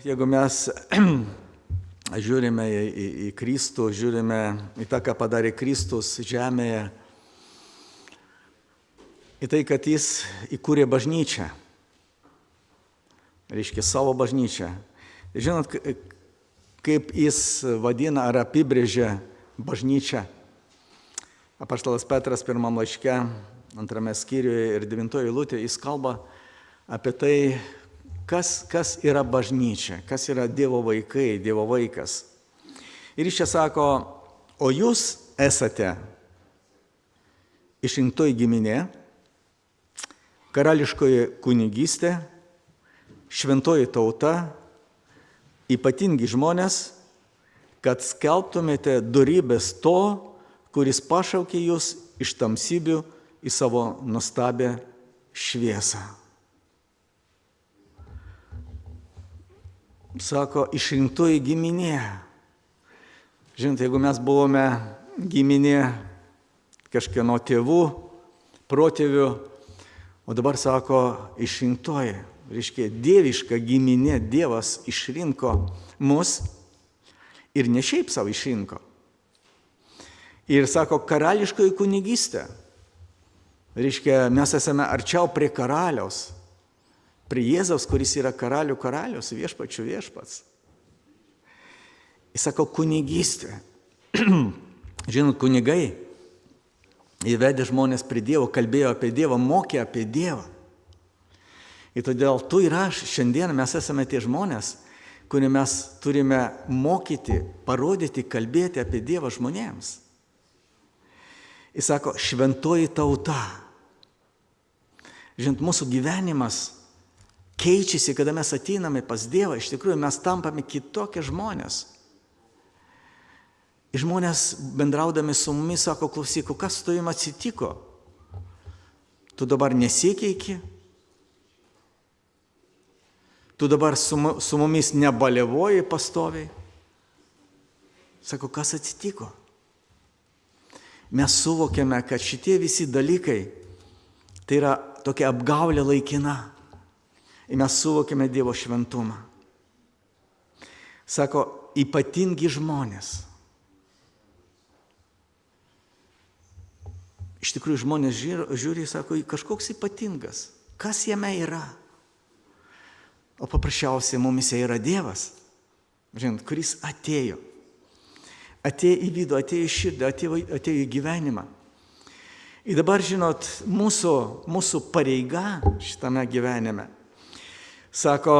jeigu mes žiūrime į Kristų, žiūrime į tą, ką padarė Kristus žemėje, į tai, kad jis įkūrė bažnyčią, reiškia savo bažnyčią. Žinot, kaip jis vadina ar apibrėžia bažnyčią. Apaštalas Petras pirmam laiške, 2 skyriuje ir 9 eilutė, jis kalba apie tai, kas yra bažnyčia, kas yra Dievo vaikai, Dievo vaikas. Ir jis čia sako, o jūs esate išrinktoji giminė, karališkoji kunigystė, šventoji tauta, ypatingi žmonės, kad skelbtumėte dorybės to, kuris pašaukė jūs iš tamsybių į savo nuostabią šviesą. Sako, išrinktoji giminė. Žinot, jeigu mes buvome giminė kažkieno tėvų, protėvių, o dabar sako, išrinktoji, reiškia, dieviška giminė, Dievas išrinko mus ir ne šiaip savo išrinko. Ir sako, karališkoji kunigystė. Reiškia, mes esame arčiau prie karaliaus, prie Jėzaus, kuris yra karalių karalius, viešpačių viešpats. Jis sako, kunigystė. Žinot, kunigai įvedė žmonės prie Dievo, kalbėjo apie Dievą, mokė apie Dievą. Ir todėl tu ir aš šiandien mes esame tie žmonės, kurie mes turime mokyti, parodyti, kalbėti apie Dievą žmonėms. Jis sako, šventoji tauta. Žinot, mūsų gyvenimas keičiasi, kada mes ateiname pas Dievą. Iš tikrųjų, mes tampame kitokie žmonės. Ir žmonės bendraudami su mumis sako, klausyk, kas su tavim atsitiko? Tu dabar nesikeiki? Tu dabar su mumis nebalevoji pastoviai? Sako, kas atsitiko? Mes suvokiame, kad šitie visi dalykai, tai yra tokia apgaulė laikina. Ir mes suvokiame Dievo šventumą. Sako, ypatingi žmonės. Iš tikrųjų, žmonės žiūri, sako, kažkoks ypatingas. Kas jame yra? O paprasčiausiai mumise yra Dievas, žinot, kuris atėjo. Atėjo į vidų, atėjo į širdį, atėjo į gyvenimą. Ir dabar, žinot, mūsų pareiga šitame gyvenime. Sako,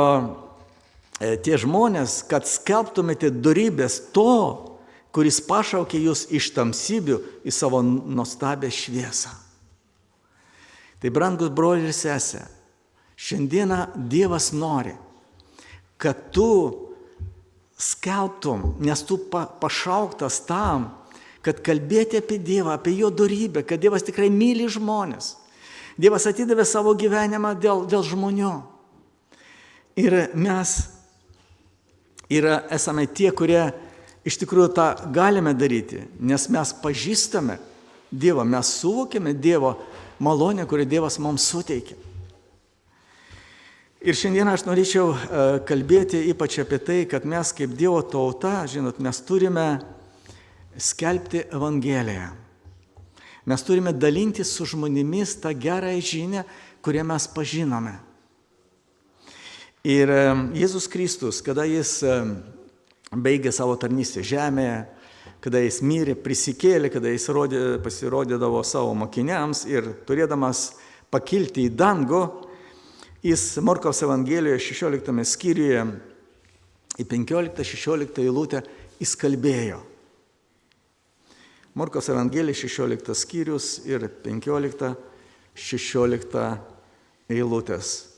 tie žmonės, kad skelbtumėte dorybės to, kuris pašaukė jūs iš tamsybių į savo nuostabią šviesą. Tai, brangus broliai ir sesė, šiandieną Dievas nori, kad tu skelbtum, nes tu pašauktas tam, kad kalbėti apie Dievą, apie Jo dorybę, kad Dievas tikrai myli žmonės. Dievas atidavė savo gyvenimą dėl žmonių. Ir mes esame tie, kurie iš tikrųjų tą galime daryti, nes mes pažįstame Dievą, mes suvokiame Dievo malonę, kurią Dievas mums suteikė. Ir šiandien aš norėčiau kalbėti ypač apie tai, kad mes kaip Dievo tauta, žinot, mes turime skelbti Evangeliją. Mes turime dalintis su žmonėmis tą gerąją žinią, kurią mes pažinome. Ir Jėzus Kristus, kada jis baigė savo tarnystę žemėje, kada jis mirė, prisikėlė, kada jis pasirodydavo savo mokiniams ir turėdamas pakilti į dangų, jis Morkaus Evangelijoje 16 skyriuje į 15-16 eilutę jis kalbėjo. Morkaus Evangelija 16 skyrius ir 15-16 eilutės.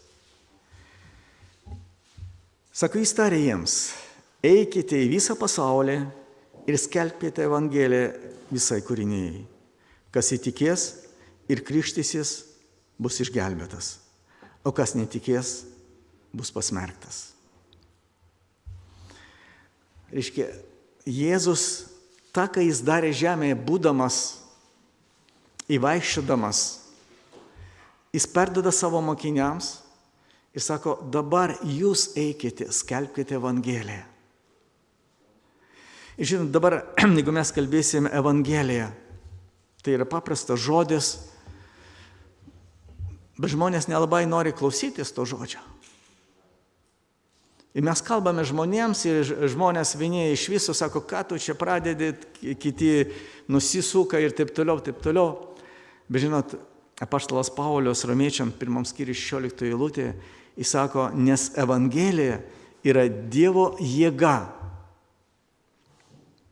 Sako, jis tarė jiems, eikite į visą pasaulį ir skelbkite Evangeliją visai kūrinijai. Kas įtikės ir krikštysis, bus išgelbėtas, o kas netikės, bus pasmerktas. Reiškia, Jėzus, tą, ką jis darė žemėje, būdamas, įvaikščiodamas, jis perduoda savo mokiniams Ir sako, dabar jūs eikite, skelbkite Evangeliją. Ir žinot, dabar, jeigu mes kalbėsime Evangeliją, tai yra paprastas žodis, bet žmonės nelabai nori klausytis to žodžio. Ir mes kalbame žmonėms ir žmonės vieni iš viso sako, ką tu čia pradedi, kiti nusisuka ir taip toliau, taip toliau. Bet žinot, apaštalas Paulius Romiečiam 1 skyrius 16 eilutė, jis sako, nes Evangelija yra Dievo jėga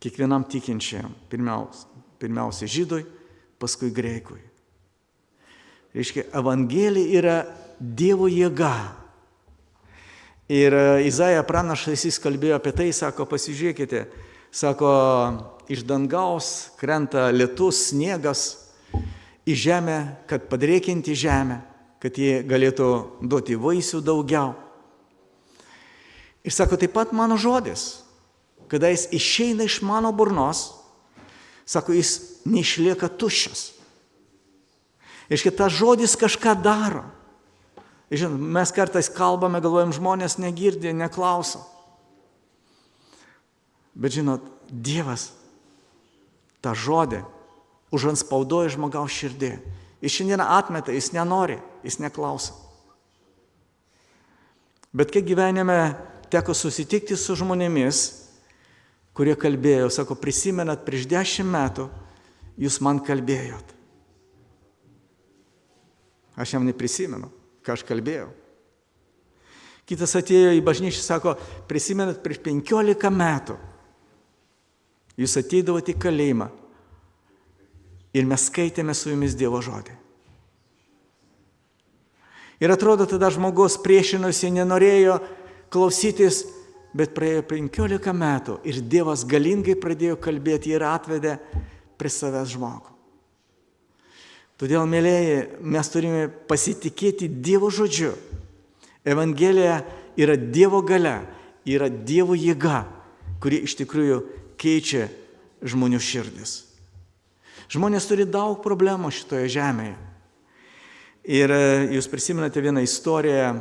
kiekvienam tikinčiam, pirmiausia žydui, paskui greikui. Reiškia, Evangelija yra Dievo jėga. Ir Izaja pranašas jis kalbėjo apie tai, sako, pasižiūrėkite, sako, iš dangaus krenta lietus, sniegas į žemę, kad padrėkinti žemę, kad jie galėtų duoti vaisių daugiau. Ir sako, taip pat mano žodis, kada jis išeina iš mano burnos, sako, jis neišlieka tuščias. Reiškia, tas žodis kažką daro. Žinot, mes kartais kalbame, galvojam, žmonės negirdi, neklauso. Bet žinot, Dievas tą žodį užanspaudoja žmogaus širdį. Jis šiandien atmeta, jis nenori, jis neklauso. Bet kiek gyvenime teko susitikti su žmonėmis, kurie kalbėjo, sako, prisimenat, prieš 10 metų jūs man kalbėjot. Aš jam neprisimenu, ką aš kalbėjau. Kitas atėjo į bažnyčią, sako, prisimenat, prieš 15 metų jūs ateidavote į kalėjimą ir mes skaitėme su jumis Dievo žodį. Ir atrodo, tada žmogus priešinosi, nenorėjo klausytis, bet praėjo 15 metų ir Dievas galingai pradėjo kalbėti ir atvedė prie savęs žmogų. Todėl, mėlėjai, mes turime pasitikėti Dievo žodžiu. Evangelija yra Dievo galia, yra Dievo jėga, kuri iš tikrųjų keičia žmonių širdis. Žmonės turi daug problemų šitoje žemėje. Ir jūs prisimenate vieną istoriją,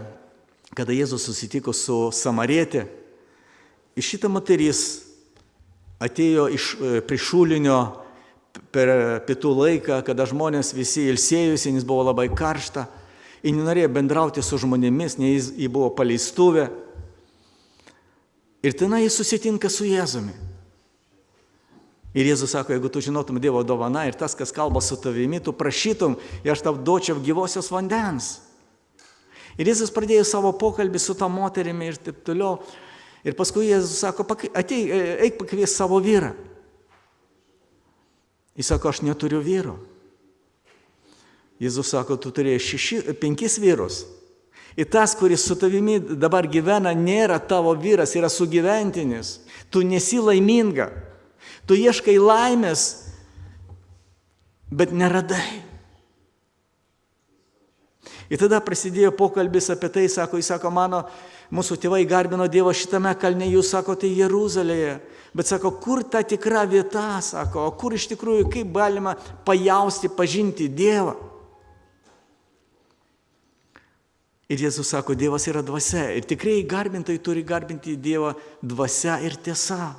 kada Jėzus susitiko su Samarietė. Ir šita moteris atėjo prie šulinio per pietų laiką, kada žmonės visi ilsėjusi, nes buvo labai karšta. Ji nenorėjo bendrauti su žmonėmis, nes ji buvo paleistuvė. Ir tenai jis susitinka su Jėzumi. Ir Jėzus sako, jeigu tu žinotum Dievo dovaną ir tas, kas kalba su tavimi, tu prašytum, ir aš tau duočiau gyvosios vandens. Ir Jėzus pradėjo savo pokalbį su tą moterimi ir taip toliau. Ir paskui Jėzus sako, eik pakvies savo vyrą. Jis sako, aš neturiu vyro. Jėzus sako, tu turėjai 5 vyrus. Ir tas, kuris su tavimi dabar gyvena, nėra tavo vyras, yra sugyventinis. Tu nesi laiminga. Tu ieškai laimės, bet neradai. Ir tada prasidėjo pokalbis apie tai, jis sako, mūsų tėvai garbino Dievą šitame kalne, jūs sakote Jeruzalėje. Bet sako, kur ta tikra vieta, sako, o kur iš tikrųjų, kaip galima pajausti, pažinti Dievą. Ir Jėzus sako, Dievas yra dvasia. Ir tikrai garbintojai turi garbinti Dievą dvasia ir tiesa.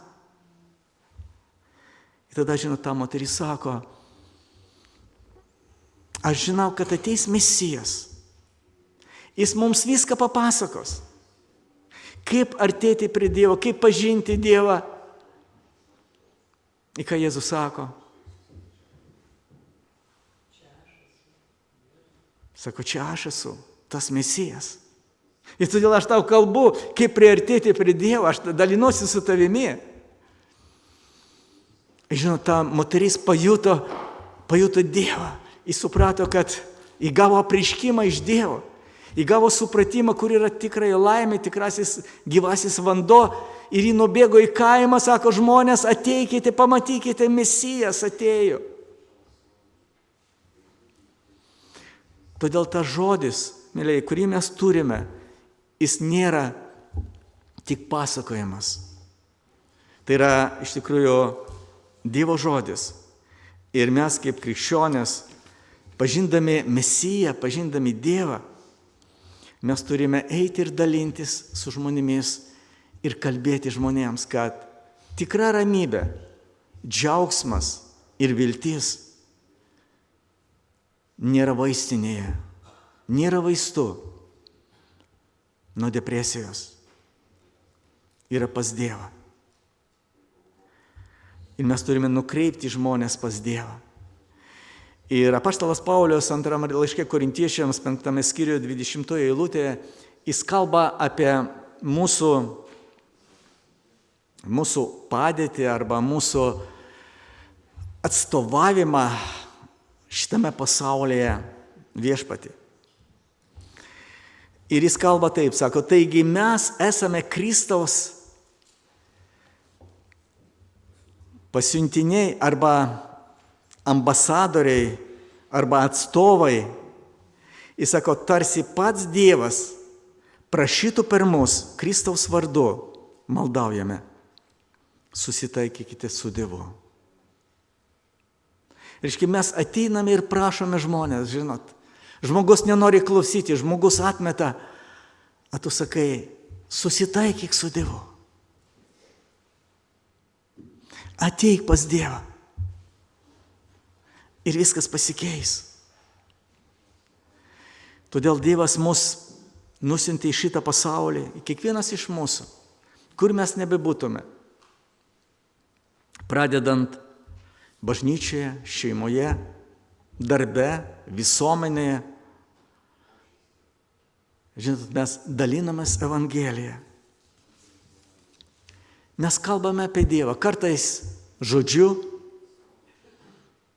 Ir tada, žinot, ta moteris sako, aš žinau, kad ateis Mesijas. Jis mums viską papasakos. Kaip artėti prie Dievo, kaip pažinti Dievą. Ir ką Jėzus sako? Sako, čia aš esu, tas Mesijas. Ir todėl aš tau kalbu, kaip priartėti prie Dievo, aš dalinuosi su tavimi. Žinot, ta moteris pajuto Dievą. Jis suprato, kad įgavo apreiškimą iš Dievo. Įgavo supratimą, kur yra tikrai laimė, tikrasis gyvasis vanduo. Ir jį nubėgo į kaimą, sako, žmonės, ateikite, pamatykite, Mesijas atėjo. Todėl tas žodis, mėlyi, kurį mes turime, jis nėra tik pasakojimas. Tai yra iš tikrųjų Dievo žodis. Ir mes kaip krikščionės, pažindami Mesiją, pažindami Dievą, mes turime eiti ir dalintis su žmonėmis ir kalbėti žmonėms, kad tikra ramybė, džiaugsmas ir viltis nėra vaistinėje, nėra vaistų nuo depresijos, yra pas Dievą. Ir mes turime nukreipti žmonės pas Dievą. Ir apaštalas Paulius antrame laiške Korintiečiams 5 skyriuje 20 eilutėje, jis kalba apie mūsų padėtį arba mūsų atstovavimą šitame pasaulyje viešpatį. Ir jis kalba taip, sako, taigi mes esame Kristaus pasiuntiniai arba ambasadoriai arba atstovai. Jis sako, tarsi pats Dievas prašytų per mus Kristaus vardu, maldaujame, susitaikykite su Dievu. Reiškia, mes ateiname ir prašome žmonės, žinot. Žmogus nenori klausyti, žmogus atmeta, o tu sakai, susitaikyk su Dievu. Ateik pas Dievą. Ir viskas pasikeis. Todėl Dievas mus nusiuntė į šitą pasaulį, kiekvienas iš mūsų, kur mes nebebūtume. Pradedant bažnyčioje, šeimoje, darbe, visuomenėje. Žinot, mes dalinamės Evangeliją. Mes kalbame apie Dievą, kartais žodžiu,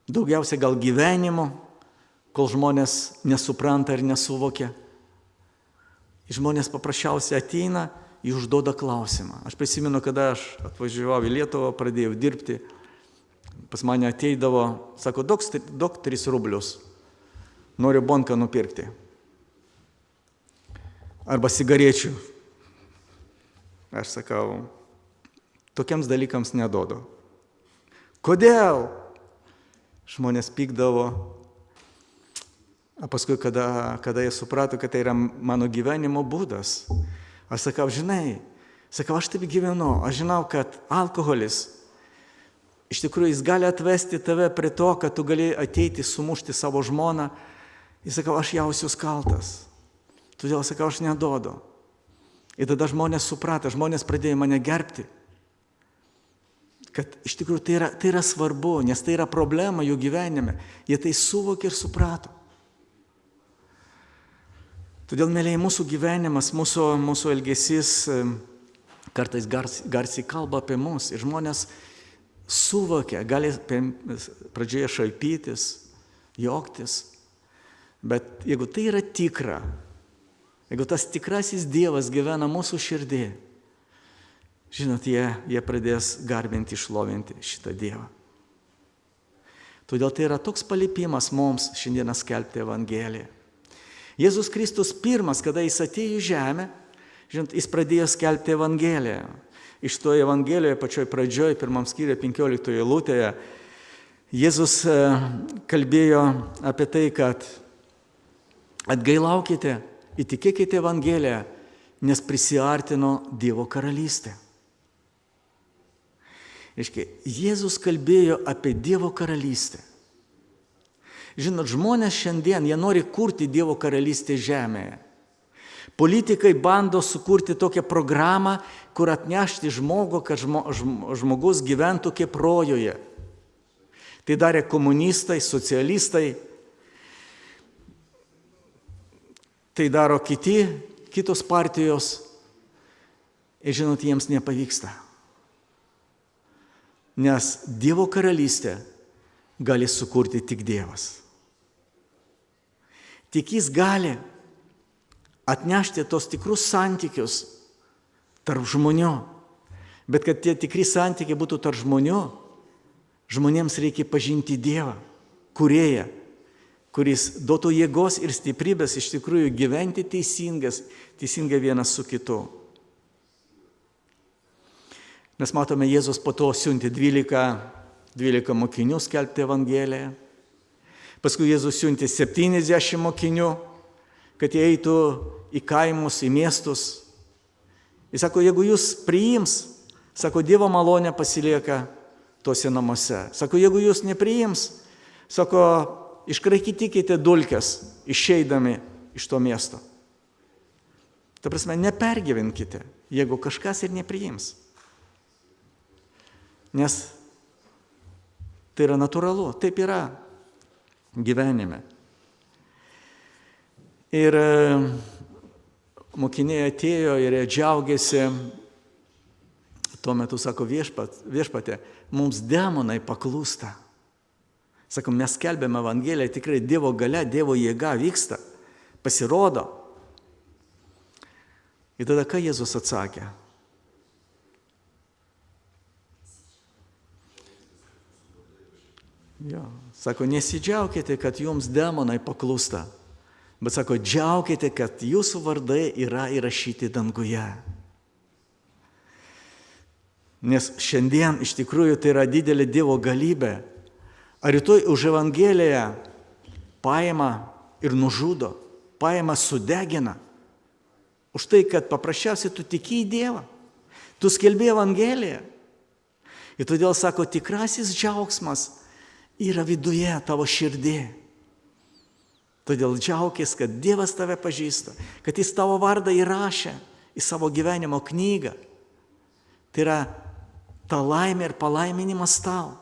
daugiausia gal gyvenimu, kol žmonės nesupranta ir nesuvokia. Žmonės paprasčiausiai ateina, jį užduoda klausimą. Aš prisimenu, kada aš atvažiavau į Lietuvą, pradėjau dirbti, pas mane ateidavo, sako, duok 3 rublius, noriu bonką nupirkti. Arba cigarečių. Aš sakau, tokiems dalykams neduodu. Kodėl? Žmonės pykdavo. O paskui, kada jie suprato, kad tai yra mano gyvenimo būdas, aš sakau, žinai, aš taip gyvenu, aš žinau, kad alkoholis, iš tikrųjų, jis gali atvesti tave prie to, kad tu gali ateiti, sumušti savo žmoną. Jis sakau, aš jausiu kaltas. Todėl sakau, aš neduodu. Ir tada žmonės suprato, žmonės pradėjo mane gerbti. Kad iš tikrųjų tai yra svarbu, nes tai yra problema jų gyvenime. Jie tai suvokė ir suprato. Todėl, mėlyje, mūsų gyvenimas, mūsų elgesys kartais garsiai kalba apie mus. Ir žmonės suvokia, gali pradžioje šaipytis, juoktis. Bet jeigu tai yra tikra, jeigu tas tikrasis Dievas gyvena mūsų širdį, žinot, jie pradės garbinti, šlovinti šitą Dievą. Todėl tai yra toks paliepimas mums šiandieną skelbti Evangeliją. Jėzus Kristus pirmas, kada jis atėjo į žemę, žinot, jis pradėjo skelbti Evangeliją. Iš to Evangelijoje pačioj pradžioj, 1 skyriuje 15 eilutėje, Jėzus kalbėjo apie tai, kad atgailaukite, įtikėkite Evangeliją, nes prisiartino Dievo karalystė. Reiškia, Jėzus kalbėjo apie Dievo karalystę. Žinot, žmonės šiandien, jie nori kurti Dievo karalystę žemėje. Politikai bando sukurti tokią programą, kur atnešti žmogų, kad žmogus gyventų kaip rojuje. Tai darė komunistai, socialistai, tai daro kitos partijos. Ir žinot, jiems nepavyksta. Nes Dievo karalystę gali sukurti tik Dievas. Tik jis gali atnešti tos tikrus santykius tarp žmonių. Bet kad tie tikri santykiai būtų tarp žmonių, žmonėms reikia pažinti Dievą, kūrėją, kuris duotų jėgos ir stiprybės iš tikrųjų gyventi teisingai vienas su kitu. Mes matome, Jėzus po to siuntė 12 mokinių skelbti Evangeliją. Paskui Jėzus siuntė 70 mokinių kad jie eitų į kaimus, į miestus. Jis sako, jeigu jūs priims, sako, Dievo malonė pasilieka tuose namuose. Sako, jeigu jūs nepriims, sako, iškraikykite dulkes, išeidami iš to miesto. Ta prasme, nepergyvenkite, jeigu kažkas ir nepriims. Nes tai yra natūralu, taip yra gyvenime. Ir mokiniai atėjo ir jie džiaugiasi. Tuo metu sako, viešpatie, mums demonai paklūsta. Sako, mes skelbėme Evangeliją, tikrai Dievo galia, Dievo jėga vyksta, pasirodo. Ir tada ką Jėzus atsakė? Jo, sako, nesidžiaukite, kad jums demonai paklūsta, bet sako, džiaukite, kad jūsų vardai yra įrašyti danguje. Nes šiandien iš tikrųjų tai yra didelė Dievo galybė. Ar rytoj už Evangeliją paima ir nužudo, paima sudegina. Už tai, kad paprasčiausiai tu tiki į Dievą. Tu skelbi Evangeliją. Ir todėl sako, tikrasis džiaugsmas yra viduje tavo širdį. Todėl džiaukis, kad Dievas tave pažįsta, kad Jis tavo vardą įrašė į savo gyvenimo knygą. Tai yra ta laimė ir palaiminimas tau.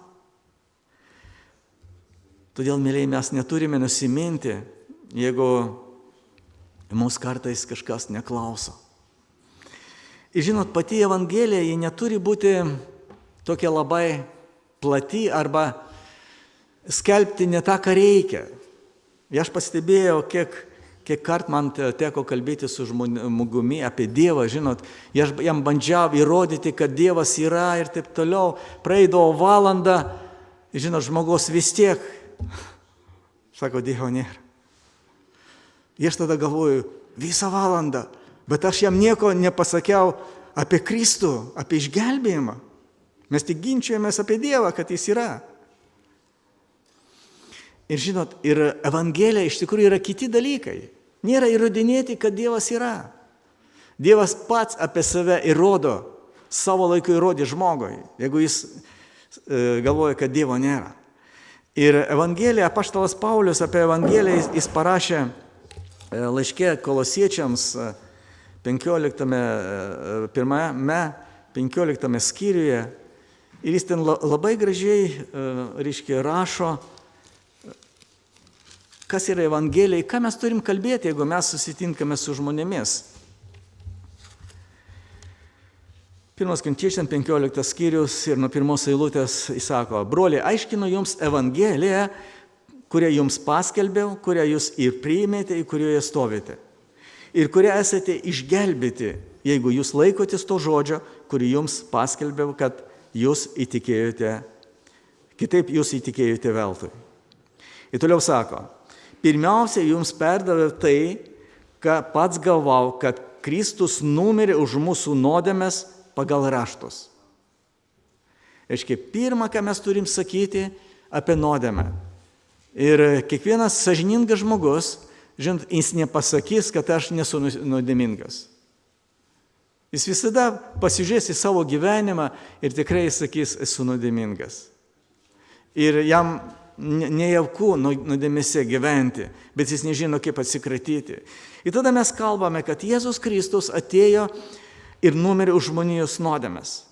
Todėl, mėlyje, mes neturime nusiminti, jeigu mūsų kartais kažkas neklauso. Ir žinot, pati Evangelija, ji neturi būti tokia labai plati arba skelbti ne tą, ką reikia. Aš pastebėjau, kiek kart man teko kalbėti su žmogumi apie Dievą, žinot, aš jam bandžiau įrodyti, kad Dievas yra ir taip toliau. Praeidavo valandą, žinot, žmogus vis tiek, sako, Dievo nėra. Ir aš tada galvoju, visą valandą, bet aš jam nieko nepasakiau apie Kristų, apie išgelbėjimą. Mes tik ginčiamės apie Dievą, kad Jis yra. Ir žinot, ir Evangelija iš tikrųjų yra kiti dalykai. Nėra įrodinėti, kad Dievas yra. Dievas pats apie save įrodo, savo laiku įrodė žmogui, jeigu jis galvoja, kad Dievo nėra. Ir Evangelija, apaštalas Paulius apie Evangeliją jis parašė laiške Kolosiečiams 15 skyriuje. Ir jis ten labai gražiai rašo, kas yra Evangelija, ką mes turim kalbėti, jeigu mes susitinkame su žmonėmis. 1 Korintiečiams 15 skyrius ir nuo 1 eilutės jis sako, broliai, aiškinu jums Evangeliją, kurią jums paskelbiau, kurią jūs ir priėmėte, į kurioje stovite. Ir kurią esate išgelbėti, jeigu jūs laikotės to žodžio, kurį jums paskelbiau, kad jūs įtikėjote, kitaip jūs įtikėjote veltui. Ir toliau sako, pirmiausia, jums perdavė tai, ką pats galvau, kad Kristus numirė už mūsų nuodėmes pagal raštus. Reiškia, pirma, ką mes turim sakyti apie nuodėmę. Ir kiekvienas sąžiningas žmogus, žinot, jis nepasakys, kad aš nesu nuodėmingas. Jis visada pasižiūrės į savo gyvenimą ir tikrai sakys, esu nuodėmingas. Ir jam nejauku nuodėmėse gyventi, bet jis nežino, kaip atsikratyti. Ir tada mes kalbame, kad Jėzus Kristus atėjo ir numirė už žmonijos nuodėmes.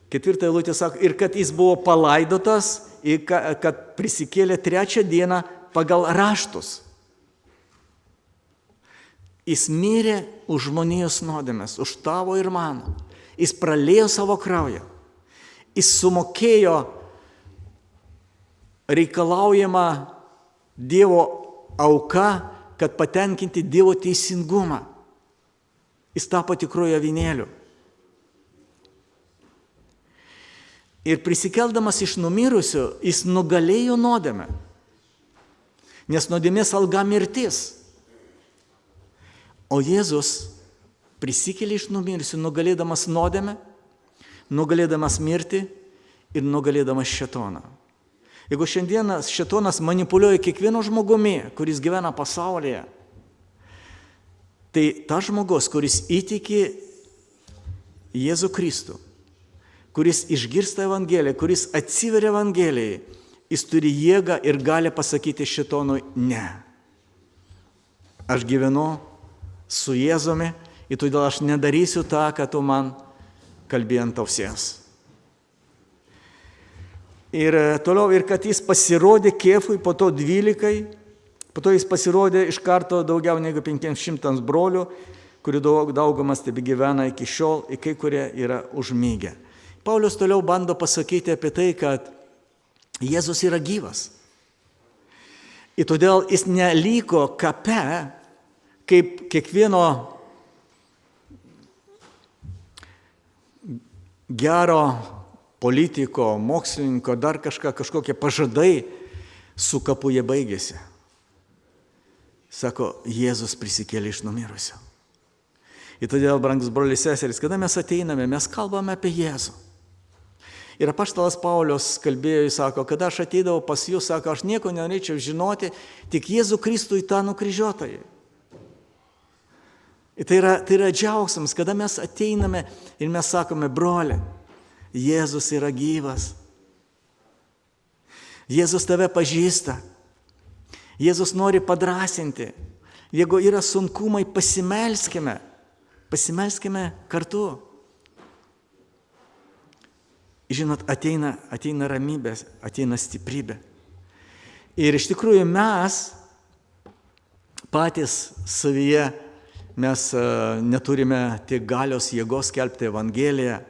4 eilutė sako, ir kad jis buvo palaidotas, ir kad prisikėlė 3 dieną pagal raštus. Jis mirė už žmonijos nuodėmes, už tavo ir mano. Jis praliejo savo kraują. Jis sumokėjo reikalaujama Dievo auka, kad patenkinti Dievo teisingumą. Jis tapo tikrojo avinėliu. Ir prisikeldamas iš numirusių, jis nugalėjo nuodėmę. Nes nuodėmės alga mirtis. O Jėzus prisikėlė iš numirusių, nugalėdamas nuodėmę, nugalėdamas mirtį ir nugalėdamas šėtoną. Jeigu šiandieną šėtonas manipuliuoja kiekvieno žmogumi, kuris gyvena pasaulyje, tai tas žmogus, kuris įtiki Jėzų Kristų, kuris išgirsta Evangeliją, kuris atsiveria Evangelijai, jis turi jėgą ir gali pasakyti šėtonui ne. Aš gyvenu su Jėzumi ir todėl aš nedarysiu tą, ką tu man kalbėjai ant ausies. Ir toliau, ir kad jis pasirodė Kefui, po to 12, po to jis pasirodė iš karto daugiau negu 500 brolių, kurių daugumas tebegyvena iki šiol, ir kai kurie yra užmygę. Paulius toliau bando pasakyti apie tai, kad Jėzus yra gyvas. Ir todėl jis neliko kape, kaip kiekvieno gero politiko, mokslininko, dar kažkokie pažadai su kapu jie baigėsi. Sako, Jėzus prisikėlė iš numirusių. Ir todėl, brangus broliai seserys, kada mes ateiname, mes kalbame apie Jėzų. Ir apaštalas Paulius kalbėjo, jis sako, kada aš ateidavau pas jūs, sako, aš nieko nenorėčiau žinoti, tik Jėzų Kristų į tą nukryžiuotąjį. Ir tai yra džiaugsmas, kada mes ateiname ir mes sakome, broli, Jėzus yra gyvas. Jėzus tave pažįsta. Jėzus nori padrąsinti. Jeigu yra sunkumai, pasimelskime. Pasimelskime kartu. Žinot, ateina ramybė, ateina stiprybė. Ir iš tikrųjų mes patys savyje, mes neturime tiek galios jėgos skelbti Evangeliją.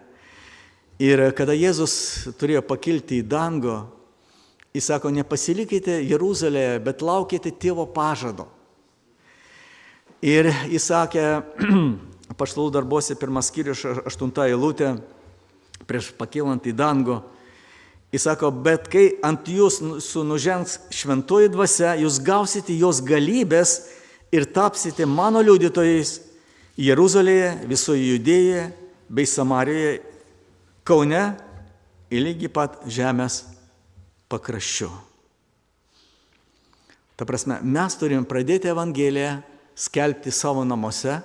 Ir kada Jėzus turėjo pakilti į dangų, jis sako, nepasilikite Jeruzalėje, bet laukite tėvo pažado. Ir jis sakė, apaštalų darbuose 1 skyrius 8 eilutė, prieš pakilant į dangų, jis sako, bet kai ant jūsų nužengs šventoji dvasia, jūs gausite jos galybės ir tapsite mano liudytojais Jeruzalėje, visoje Judėjoje bei Samarijoje, Kaune ir lygiai pat žemės pakraščiu. Ta prasme, mes turim pradėti Evangeliją skelbti savo namuose,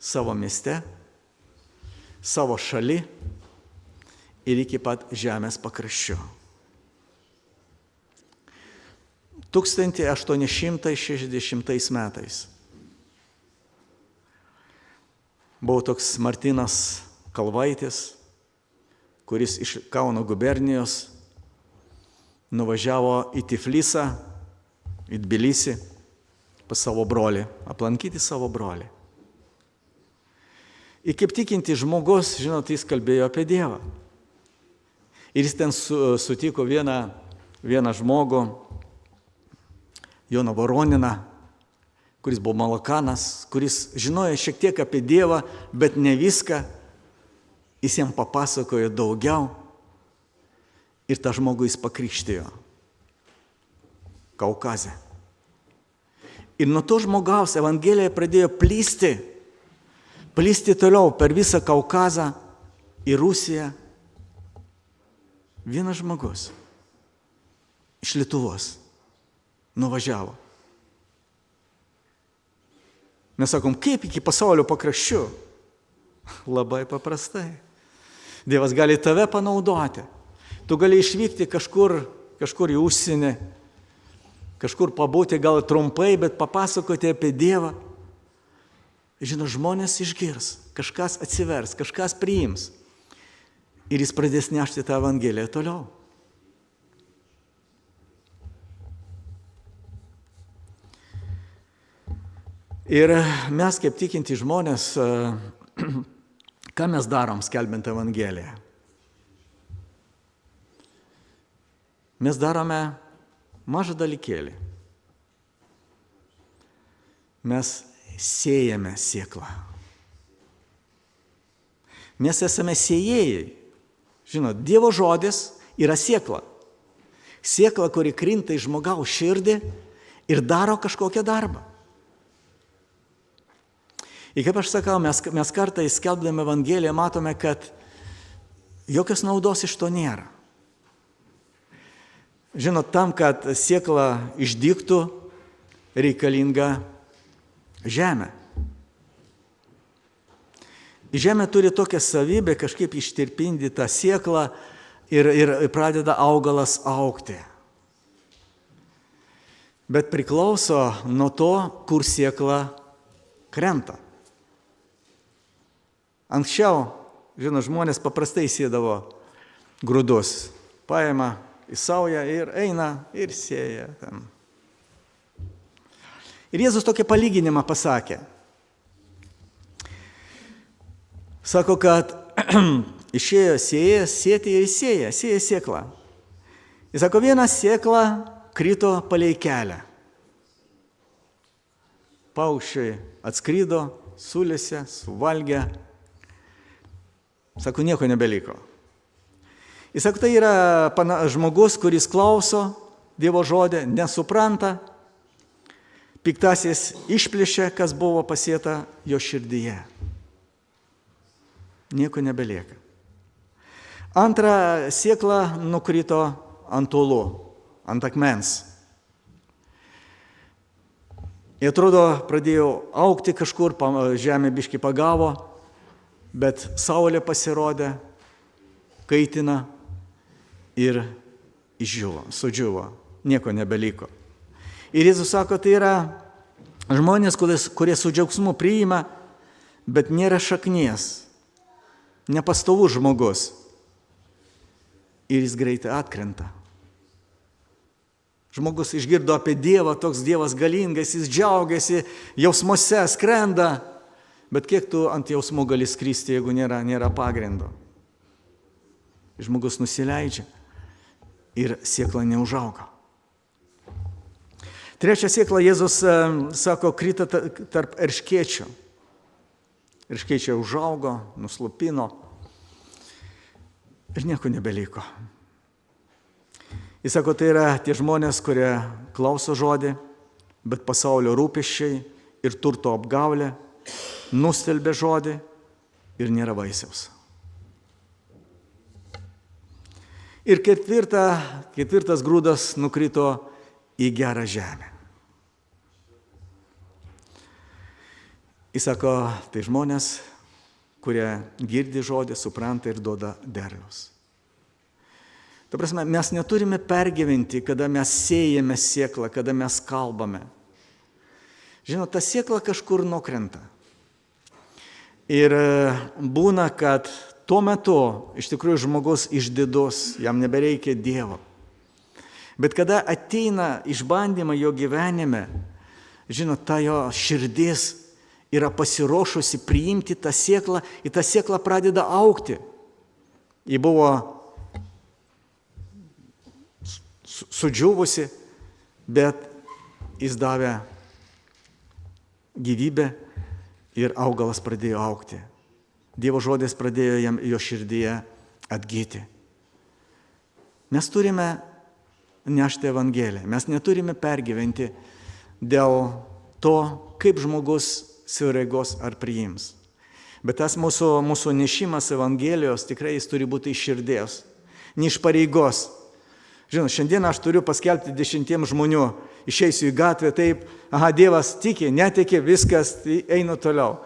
savo mieste, savo šaly ir iki pat žemės pakraščiu. 1860 metais buvo toks Martynas Kalvaitis, kuris iš Kauno gubernijos nuvažiavo į Tiflisą, į Tbilisį, pas savo brolį, aplankyti savo brolį. Ir kaip tikinti žmogus, žinot, jis kalbėjo apie Dievą. Ir jis ten sutiko vieną žmogų, Joną Voroniną, kuris buvo Malakanas, kuris žinojo šiek tiek apie Dievą, bet ne viską. Jis jam papasakojo daugiau ir tą žmogų jis pakrikštijo Kaukaze. Ir nuo to žmogaus Evangelija pradėjo plisti toliau per visą Kaukazą į Rusiją. Vienas žmogus iš Lietuvos nuvažiavo. Mes sakom, kaip iki pasaulio pakraščių? Labai paprastai. Dievas gali tave panaudoti. Tu gali išvykti kažkur į užsienį, kažkur pabūti gal trumpai, bet papasakoti apie Dievą. Žinot, žmonės išgirs, kažkas atsivers, kažkas priims. Ir jis pradės nešti tą Evangeliją toliau. Ir mes kaip tikinti žmonės, ką mes darom skelbiant Evangeliją? Mes darome mažą dalykėlį. Mes sėjame sėklą. Mes esame sėjėjai. Žinot, Dievo žodis yra sėkla. Sėkla, kuri krinta į žmogaus širdį ir daro kažkokią darbą. Ir kaip aš sakau, mes kartais skelbdami Evangeliją matome, kad jokios naudos iš to nėra. Žinot, tam, kad sėkla išdygtų, reikalinga žemė. Žemė turi tokią savybę kažkaip ištirpinti tą sėklą ir pradeda augalas augti. Bet priklauso nuo to, kur sėkla krenta. Anksčiau, žinot, žmonės paprastai sėdavo grūdus. Paima į saują ir eina ir sėja ten. Ir Jėzus tokį palyginimą pasakė. Sako, kad išėjo sėjas sėti ir sėja sėklą. Jis sako, viena sėkla krito palei kelią. Paukščiai atskrido, sulėse, suvalgė. Sako, nieko nebeliko. Jis sako, tai yra žmogus, kuris klauso Dievo žodį, nesupranta. Piktasis išplėšė, kas buvo pasėta jo širdyje. Nieko nebelieka. Antra sėkla nukrito ant uolų, ant akmens. Ir atrodo, pradėjo augti kažkur, žemė biškį pagavo, bet saulė pasirodė, kaitina ir išdžiūvo, sudžiūvo, nieko nebeliko. Ir Jėzus sako, tai yra žmonės, kurie su džiaugsmu priima, bet nėra šaknies, nepastovus žmogus. Ir jis greitai atkrenta. Žmogus išgirdo apie Dievą, toks Dievas galingas, jis džiaugiasi, jausmuose skrenda, bet kiek tu ant jausmų gali skristi, jeigu nėra pagrindo. Žmogus nusileidžia ir sėkla neužauga. Trečia sėkla, Jėzus sako, krito tarp erškėčių. Erškėčiai užaugo, nuslopino ir nieko nebeliko. Jis sako, tai yra tie žmonės, kurie klauso žodį, bet pasaulio rūpesčiai ir turto apgaulė nustelbė žodį ir nėra vaisiaus. Ir ketvirtas grūdas nukrito į gerą žemę. Jis sako, tai žmonės, kurie girdi žodį, supranta ir duoda derliaus. Ta prasme, mes neturime pergyventi, kada mes sėjame sėklą, kada mes kalbame. Žinot, ta sėkla kažkur nukrenta. Ir būna, kad tuo metu iš tikrųjų žmogus išdidus, jam nebereikia Dievo. Bet kada ateina išbandymai jo gyvenime, žinot, ta jo širdis yra pasiruošusi priimti tą sėklą, ir ta sėkla pradeda augti. Ji buvo sudžiūvusi, bet jis davė gyvybę ir augalas pradėjo augti. Dievo žodis pradėjo jam jo širdyje atgyti. Mes turime nešti Evangeliją. Mes neturime pergyventi dėl to, kaip žmogus sureagos ar priims. Bet tas mūsų nešimas Evangelijos tikrai jis turi būti iš širdies, ne iš pareigos. Žinot, šiandien aš turiu paskelbti 10 žmonių, išeisiu į gatvę taip, Dievas tiki, netiki, viskas, einu toliau.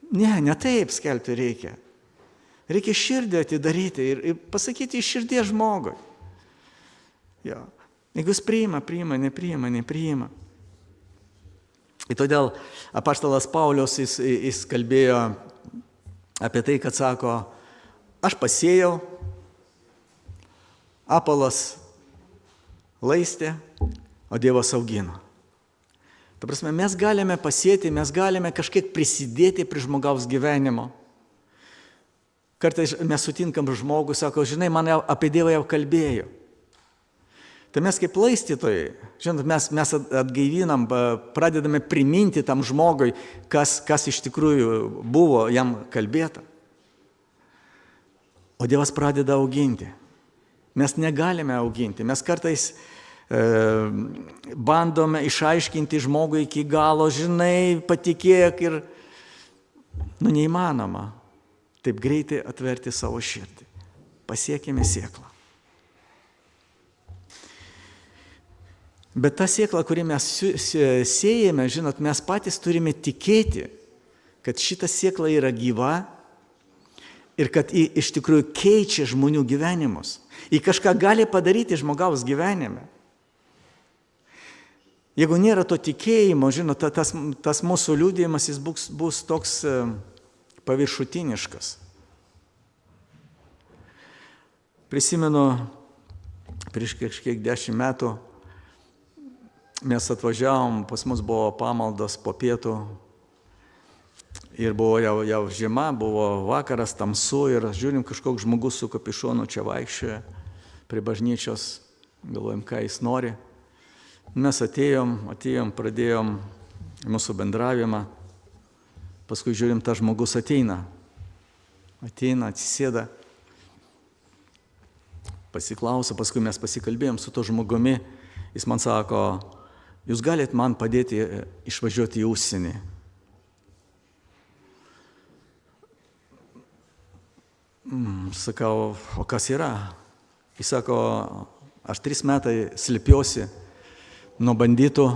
Ne taip skelbti reikia. Reikia širdį atidaryti ir pasakyti iš širdies žmogui. Jo. Jeigu jis nepriima. Ir todėl apaštalas Paulius jis kalbėjo apie tai, kad sako, aš pasėjau, Apolas laistė, o Dievas augino. Ta prasme, mes galime pasėti, mes galime kažkiek prisidėti prie žmogaus gyvenimo. Kartais mes sutinkam žmogų, sako, žinai, man apie Dievą jau kalbėjo. Tai mes kaip laistytojai, žinot, mes atgaivinam, pradedame priminti tam žmogui, kas iš tikrųjų buvo jam kalbėta. O Dievas pradeda auginti. Mes negalime auginti. Mes kartais bandome išaiškinti žmogui iki galo, žinai, patikėk ir, neįmanoma taip greitai atverti savo širdį. Pasiekime sėklą. Bet ta sėkla, kurį mes sėjame, žinot, mes patys turime tikėti, kad šita sėkla yra gyva ir kad ji iš tikrųjų keičia žmonių gyvenimus. Ji kažką gali padaryti žmogaus gyvenime. Jeigu nėra to tikėjimo, žinot, tas mūsų liudijimas jis bus toks paviršutiniškas. Prisimenu, prieš kažkiek 10 metų mes atvažiavom, pas mus buvo pamaldos po pietų ir buvo jau žiema, buvo vakaras, tamsu ir žiūrim, kažkoks žmogus su kapišonu čia vaikščioja prie bažnyčios, galvojom, ką jis nori. Mes atėjom, pradėjom mūsų bendravimą, paskui žiūrim, tas žmogus ateina, atsisėda, pasiklauso, paskui mes pasikalbėjom su to žmogumi, jis man sako, jūs galite man padėti išvažiuoti į užsienį. Sakau, o kas yra? Jis sako, aš 3 metai slėpiuosi nuo banditų,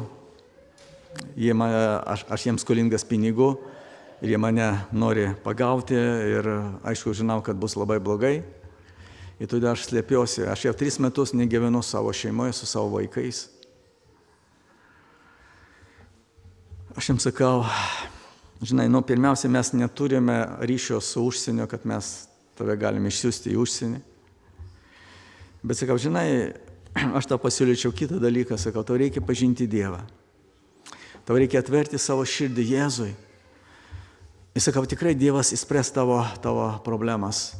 aš jiems skolingas pinigų ir jie mane nori pagauti ir aišku, žinau, kad bus labai blogai. Ir todėl aš slėpiuosi. Aš jau 3 metus negyvenu savo šeimoje su savo vaikais. Aš jiems sakau, žinai, pirmiausia, mes neturime ryšio su užsienio, kad mes tave galime išsiųsti į užsienį. Bet sakau, žinai, aš tau pasiūlyčiau kitą dalyką, sakau, tau reikia pažinti Dievą. Tau reikia atverti savo širdį Jėzui. Ir sakau, tikrai Dievas išspręs tavo problemas.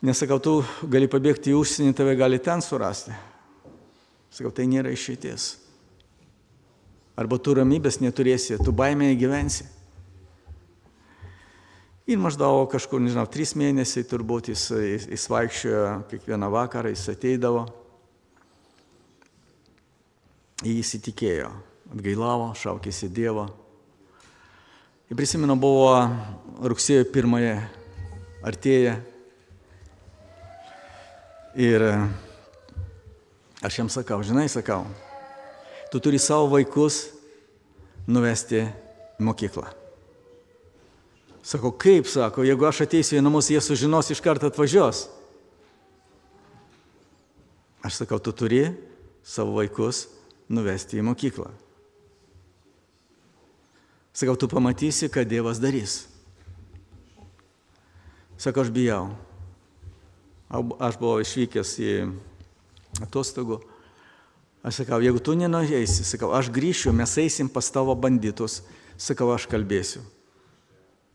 Nesakau, tu gali pabėgti į užsienį, tave gali ten surasti. Sakau, tai nėra išeities. Arba tu ramybės neturėsi, tu baimėje gyvensi. Ir maždaug kažkur, 3 mėnesiai turbūt jis vaikščiojo kiekvieną vakarą, jis ateidavo. Jis įtikėjo, atgailavo, šaukėsi Dievo. Ir prisimenu, buvo rugsėjo 1 artėja. Ir aš jam sakau, tu turi savo vaikus nuvesti į mokyklą. Sako, kaip, sako, jeigu aš ateisiu į namus, jie sužinos, iš karto atvažiuos. Aš sakau, tu turi savo vaikus nuvesti į mokyklą. Sakau, tu pamatysi, ką Dievas darys. Sako, aš bijau. Aš buvau išvykęs į atostogų. Aš sakau, jeigu tu nenueisi, sakau, aš grįšiu, mes eisim pas tavo banditus. Sakau, aš kalbėsiu.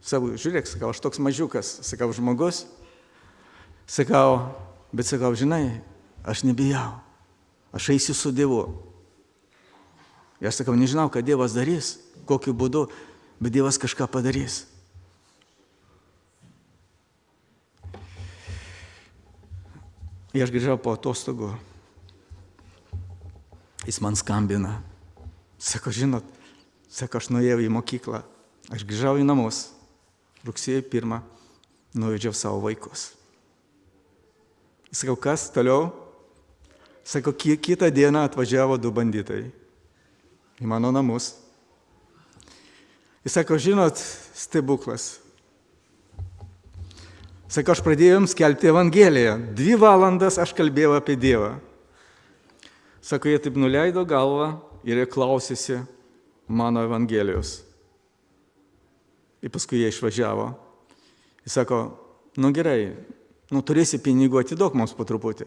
Sakau, žiūrėk, sakau, aš toks mažiukas, sakau, žmogus. Sakau, bet sakau, žinai, aš nebijau. Aš eisiu su Dievu. Ir aš sakau, nežinau, ką Dievas darys, kokiu būdu, bet Dievas kažką padarys. Ir aš grįžau po atostogų. Jis man skambina. Sako, žinot, sako, aš nuėjau į mokyklą. Aš grįžau į namus. Rugsėjo 1 nuvedžiau savo vaikus. Sakau, kas toliau? Sako, kitą dieną atvažiavo 2 banditai į mano namus. Jis sako, žinot, stebuklas. Sako, aš pradėjau skelbti Evangeliją. 2 valandas aš kalbėjau apie Dievą. Sako, jie taip nuleido galvą ir jie klausėsi mano Evangelijos. Ir paskui jie išvažiavo. Jis sako, gerai, turėsi pinigų, atiduok mums po truputį.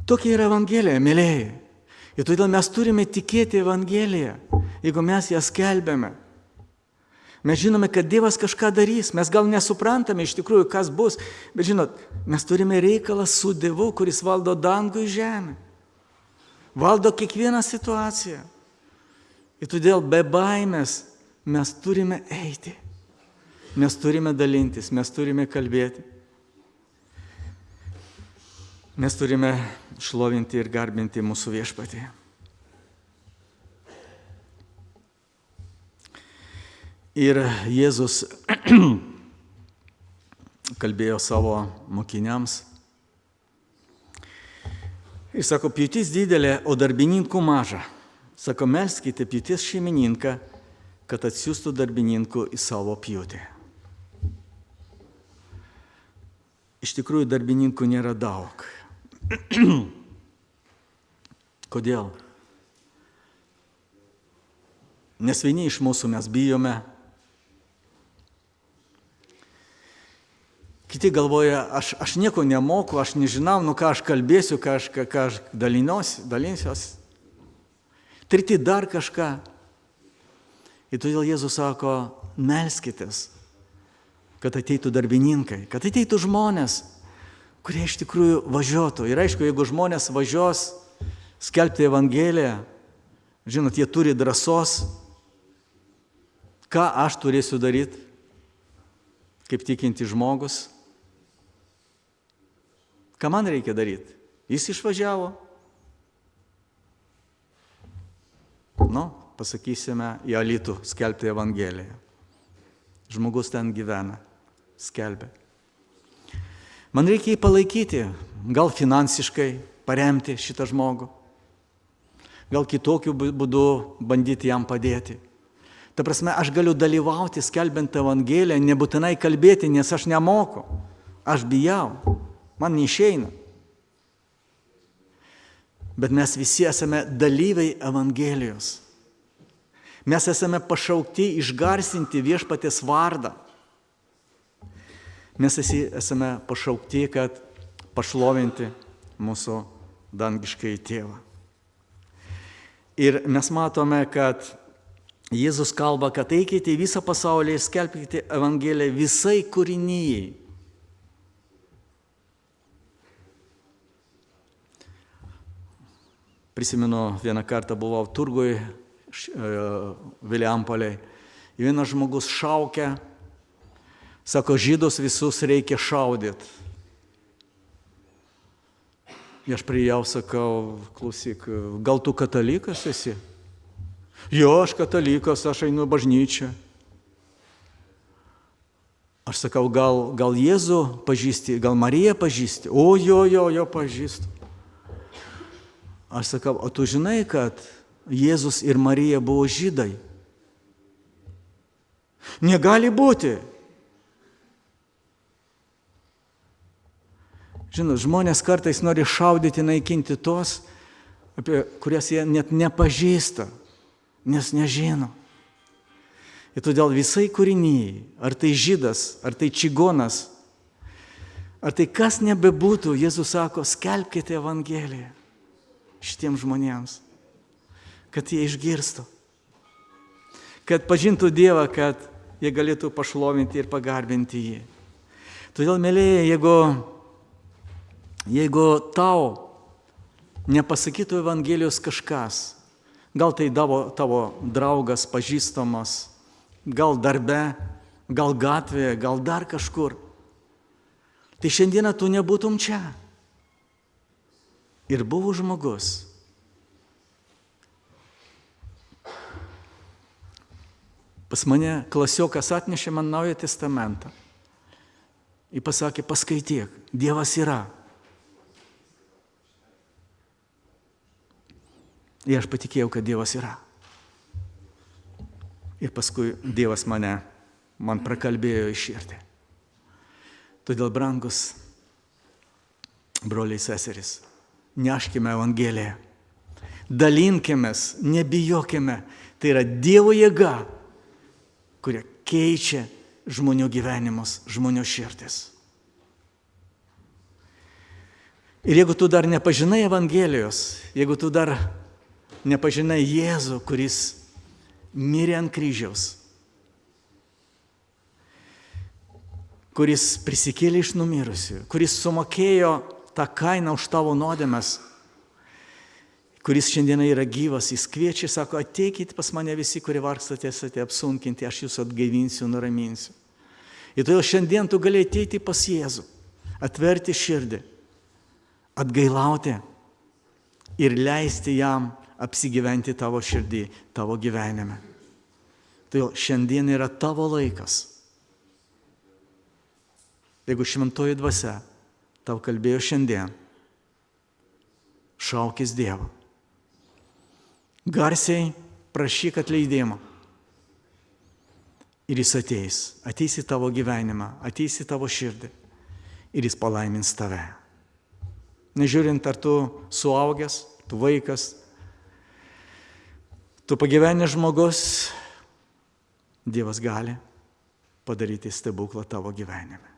Tokia yra Evangelija, mėlyjei. Ir todėl mes turime tikėti Evangeliją, jeigu mes ją skelbiame. Mes žinome, kad Dievas kažką darys, mes gal nesuprantame iš tikrųjų, kas bus, bet žinot, mes turime reikalą su Dievu, kuris valdo dangų ir žemę. Valdo kiekvieną situaciją. Ir todėl be baimės mes turime eiti. Mes turime dalintis, mes turime kalbėti. Mes turime šlovinti ir garbinti mūsų viešpatį. Ir Jėzus kalbėjo savo mokiniams. Jis sako, pjūtis didelė, o darbininkų maža. Sako, melskite pjūties šeimininką, kad atsiųstų darbininkų į savo pjūtį. Iš tikrųjų, darbininkų nėra daug. Kodėl? Nes vieni iš mūsų mes bijome. Kiti galvoja, aš nieko nemoku, aš nežinau, ką aš kalbėsiu, ką aš dalinsiuosi. Treti dar kažką. Ir todėl Jėzus sako, melskitės, kad ateitų darbininkai, kad ateitų žmonės, kurie iš tikrųjų važiuotų. Ir aišku, jeigu žmonės važiuos skelbti Evangeliją, žinot, jie turi drąsos, ką aš turėsiu daryti, kaip tikinti žmogus. Ką man reikia daryti? Jis išvažiavo. Pasakysime, į Alytų skelbti Evangeliją. Žmogus ten gyvena, skelbia. Man reikia jį palaikyti, gal finansiškai paremti šitą žmogų, gal kitokiu būdu bandyti jam padėti. Ta prasme, aš galiu dalyvauti skelbiant Evangeliją, nebūtinai kalbėti, nes aš nemoku, aš bijau, man neišeina. Bet mes visi esame dalyviai Evangelijos. Mes esame pašaukti išgarsinti Viešpaties vardą. Mes esame pašaukti, kad pašlovinti mūsų dangiškąjį tėvą. Ir mes matome, kad Jėzus kalba, kad eikite į visą pasaulį ir skelbkite Evangeliją visai kūrinijai. Prisimenu, vieną kartą buvau turgui Vilijampolėj. Vienas žmogus šaukia, sako, žydus visus reikia šaudyti. Ir aš priėjau, sakau, klausyk, gal tu katalikas esi? Jo, aš katalikas, aš einu į bažnyčią. Aš sakau, gal Jėzų pažįsti, gal Mariją pažįsti? O, jo, pažįstu. Aš sakau, o tu žinai, kad Jėzus ir Marija buvo žydai? Negali būti. Žinot, žmonės kartais nori šaudyti, naikinti tos, apie kurias jie net nepažįsta, nes nežino. Ir todėl visai kūrinijai, ar tai žydas, ar tai čigonas, ar tai kas nebebūtų, Jėzus sako, skelbkite Evangeliją šitiems žmonėms, kad jie išgirstų, kad pažintų Dievą, kad jie galėtų pašlovinti ir pagarbinti jį. Todėl, mėlyje, jeigu tau nepasakytų Evangelijos kažkas, gal tai tavo draugas, pažįstamas, gal darbe, gal gatvėje, gal dar kažkur, tai šiandieną tu nebūtum čia. Ir buvo žmogus. Pas mane klasiokas atnešė man Naują Testamentą. Ir pasakė, paskaityk, Dievas yra. Ir aš patikėjau, kad Dievas yra. Ir paskui Dievas man prakalbėjo į širdį. Todėl, brangus broliai seserys, neškime Evangeliją, dalinkimės, nebijokime. Tai yra Dievo jėga, kurie keičia žmonių gyvenimus, žmonių širdis. Ir jeigu tu dar nepažinai Evangelijos, jeigu tu dar nepažinai Jėzų, kuris mirė ant kryžiaus, kuris prisikėlė iš numirusių, kuris sumokėjo tą kainą už tavo nuodėmes, kuris šiandieną yra gyvas, jis kviečia, sako, ateikite pas mane visi, kurie vargstate, esate apsunkinti, aš jūs atgaivinsiu, nuraminsiu. Ir todėl šiandien tu gali ateiti pas Jėzų, atverti širdį, atgailauti ir leisti jam apsigyventi tavo širdį, tavo gyvenime. Todėl šiandien yra tavo laikas. Jeigu šventoji dvasia tau kalbėjo šiandien, šaukis Dievo. Garsiai prašyk atleidimo. Ir jis ateis į tavo gyvenimą, ateis į tavo širdį ir jis palaimins tave. Nežiūrint, ar tu suaugęs, tu vaikas, tu pagyvenęs žmogus, Dievas gali padaryti stebuklą tavo gyvenime.